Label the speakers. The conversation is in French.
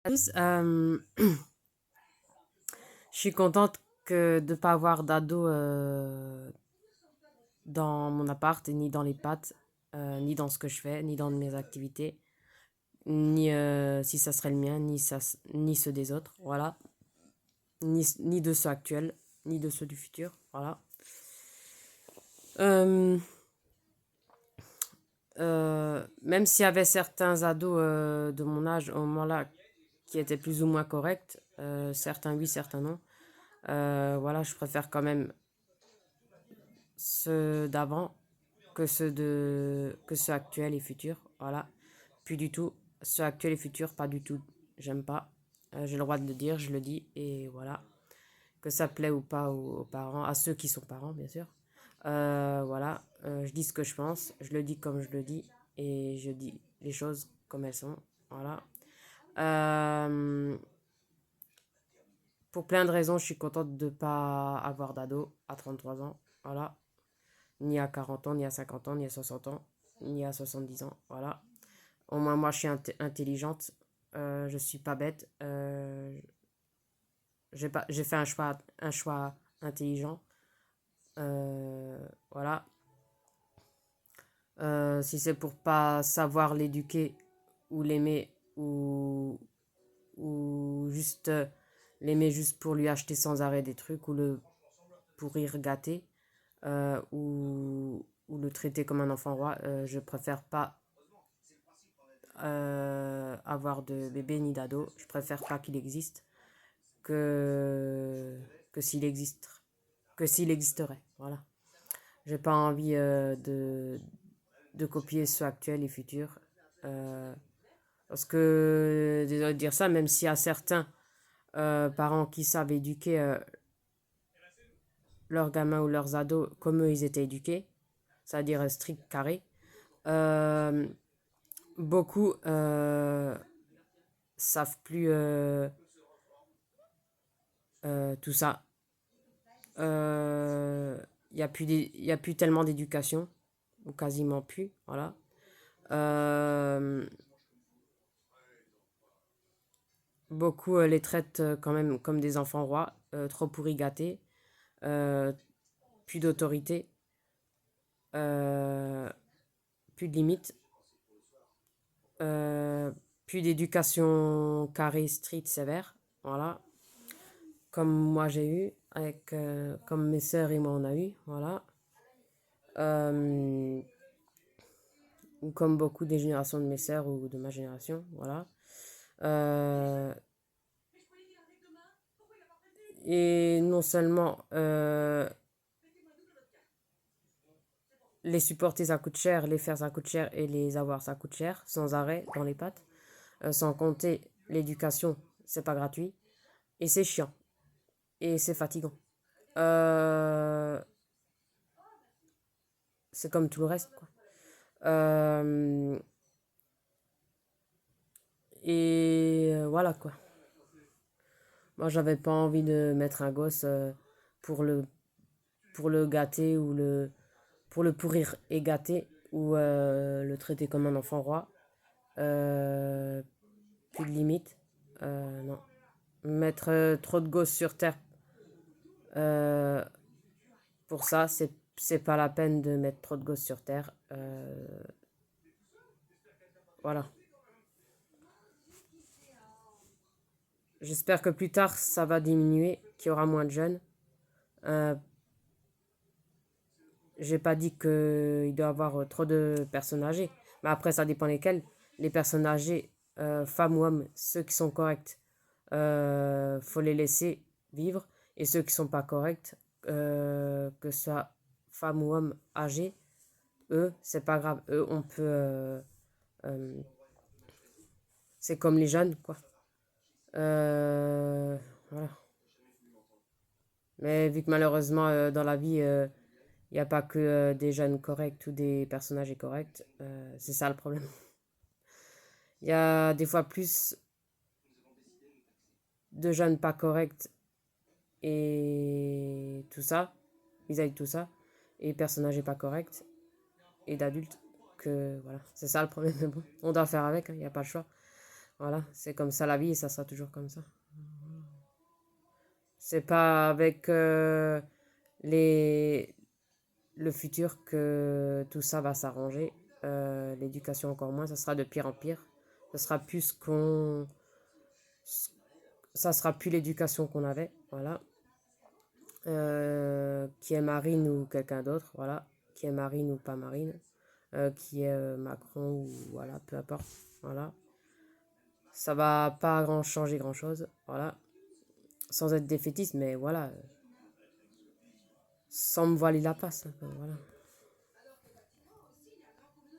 Speaker 1: À tous, je suis contente de ne pas avoir d'ado dans mon appart, ni dans les pattes, ni dans ce que je fais, ni dans mes activités, ni si ça serait le mien, ni ceux des autres, voilà, ni de ceux actuels, ni de ceux du futur, voilà. Euh, Même s'il y avait certains ados de mon âge au moment-là qui étaient plus ou moins corrects, certains oui, certains non. Voilà, je préfère quand même ceux d'avant que ceux actuels et futurs. Voilà. Plus du tout. Ceux actuels et futurs, pas du tout. J'aime pas. J'ai le droit de le dire, je le dis. Et voilà. Que ça plaît ou pas aux parents, à ceux qui sont parents, bien sûr. Voilà. Je dis ce que je pense. Je le dis comme je le dis. Et je dis les choses comme elles sont. Voilà. Euh, pour plein de raisons, je suis contente de ne pas avoir d'ado à 33 ans. Voilà. Ni à 40 ans, ni à 50 ans, ni à 60 ans, ni à 70 ans. Voilà. Au moins, moi, je suis intelligente. Je suis pas bête. J'ai fait un choix intelligent. Voilà. Si c'est pour pas savoir l'éduquer ou l'aimer ou juste l'aimer juste pour lui acheter sans arrêt des trucs ou le pourrir gâter ou le traiter comme un enfant roi, je préfère pas avoir de bébé ni d'ado. Je préfère pas qu'il existe que, que s'il existe, que s'il existerait. Voilà. J'ai pas envie de copier ceux actuels et futurs. Euh, Parce que, désolé de dire ça, même s'il y a certains parents qui savent éduquer leurs gamins ou leurs ados comme eux ils étaient éduqués, c'est-à-dire strict, carré, euh, beaucoup savent plus tout ça. Il n'y a y a plus tellement d'éducation, ou quasiment plus, voilà. Euh, Beaucoup les traitent quand même comme des enfants rois, trop pourri gâtés, euh, plus d'autorité, euh, plus de limites, euh, plus d'éducation carrée, stricte, sévère, voilà. Comme moi j'ai eu, comme mes sœurs et moi on a eu, voilà. Euh, ou comme beaucoup des générations de mes sœurs ou de ma génération, voilà. Euh, et non seulement les supporter ça coûte cher, les faire ça coûte cher et les avoir ça coûte cher, sans arrêt dans les pattes. Sans compter l'éducation, c'est pas gratuit. Et c'est chiant. Et c'est fatigant. Euh, c'est comme tout le reste, quoi. Euh, voilà, quoi. Moi, j'avais pas envie de mettre un gosse pour le, pour le gâter pour le pourrir et gâter ou le traiter comme un enfant roi. Euh, Plus de limites. Non. Mettre trop de gosses sur Terre, euh, pour ça, c'est pas la peine de mettre trop de gosses sur Terre. Voilà. J'espère que plus tard, ça va diminuer, qu'il y aura moins de jeunes. Euh, j'ai pas dit qu'il doit y avoir trop de personnes âgées. Mais après, ça dépend lesquelles. Les personnes âgées, femmes ou hommes, ceux qui sont corrects, faut les laisser vivre. Et ceux qui sont pas corrects, que ce soit femmes ou hommes âgés, eux, c'est pas grave. Eux, on peut. Euh, c'est comme les jeunes, quoi. Voilà. Mais vu que malheureusement, dans la vie, il n'y a pas que des jeunes corrects ou des personnages corrects, c'est ça le problème. Il y a des fois plus de jeunes pas corrects et tout ça, vis-à-vis de tout ça, et personnages pas corrects et d'adultes que voilà, c'est ça le problème. Mais bon, on doit faire avec, il n'y a pas le choix. Voilà, c'est comme ça la vie et ça sera toujours comme ça. C'est pas avec les, le futur que tout ça va s'arranger. L'éducation encore moins, ça sera de pire en pire. Ça sera plus ça sera plus l'éducation qu'on avait, voilà. Qui est Marine ou quelqu'un d'autre, voilà. Qui est Marine ou pas Marine. Qui est Macron ou voilà, peu importe, voilà. Ça va pas changer grand chose, voilà. Sans être défaitiste, mais voilà. Sans me voiler la face, voilà.